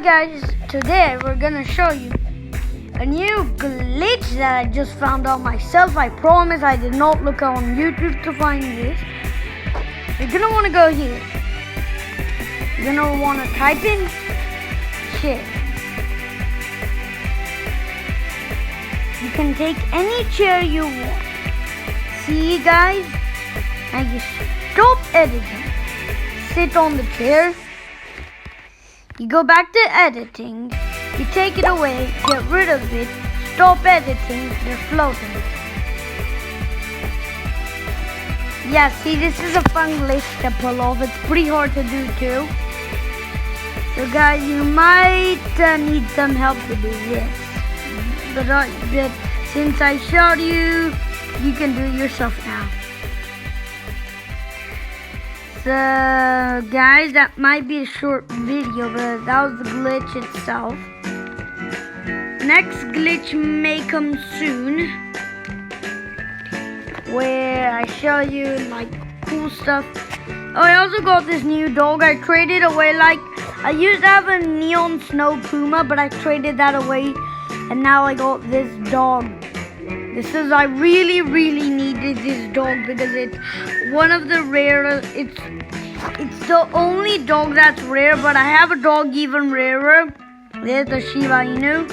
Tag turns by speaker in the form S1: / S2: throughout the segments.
S1: guys, today we're gonna show you a new glitch that I just found out myself. I promise I did not look on YouTube to find this. You're gonna want to go here. You're gonna want to type in chair. You can take any chair you want. See guys? Now you stop editing. Sit on the chair. You go back to editing. You take it away, get rid of it, stop editing, you're floating. Yeah, see, this is a fun glitch to pull off. It's pretty hard to do too. So guys, you might need some help to do this. But since I showed you, you can do it yourself now. So guys, that might be a short video, but that was the glitch itself. Next glitch may come soon, where I show you like cool stuff. Oh, I also got this new dog. I traded away, I used to have a neon snow puma, but I traded that away, and now I got this dog. I really needed this dog because it's one of the rare. It's the only dog that's rare, but I have a dog even rarer. There's the Shiba Inu.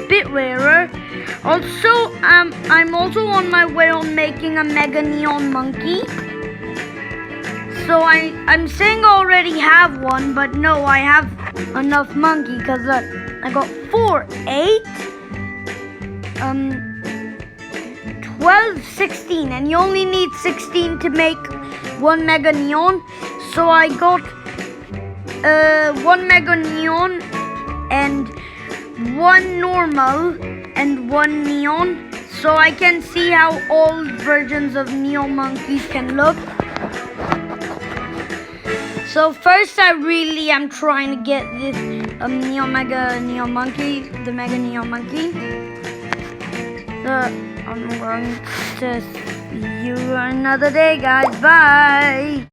S1: Bit rarer. Also, I'm also on my way on making a mega neon monkey. So I'm saying I already have one, but no, I have enough monkey because I got 4, 8, 12, 16, and you only need 16 to make one mega neon. So I got one mega neon and one normal and one neon, so I can see how old versions of neon monkeys can look. So first I really am trying to get this mega neon monkey, the mega neon monkey. So I'm going to see you another day, guys. Bye.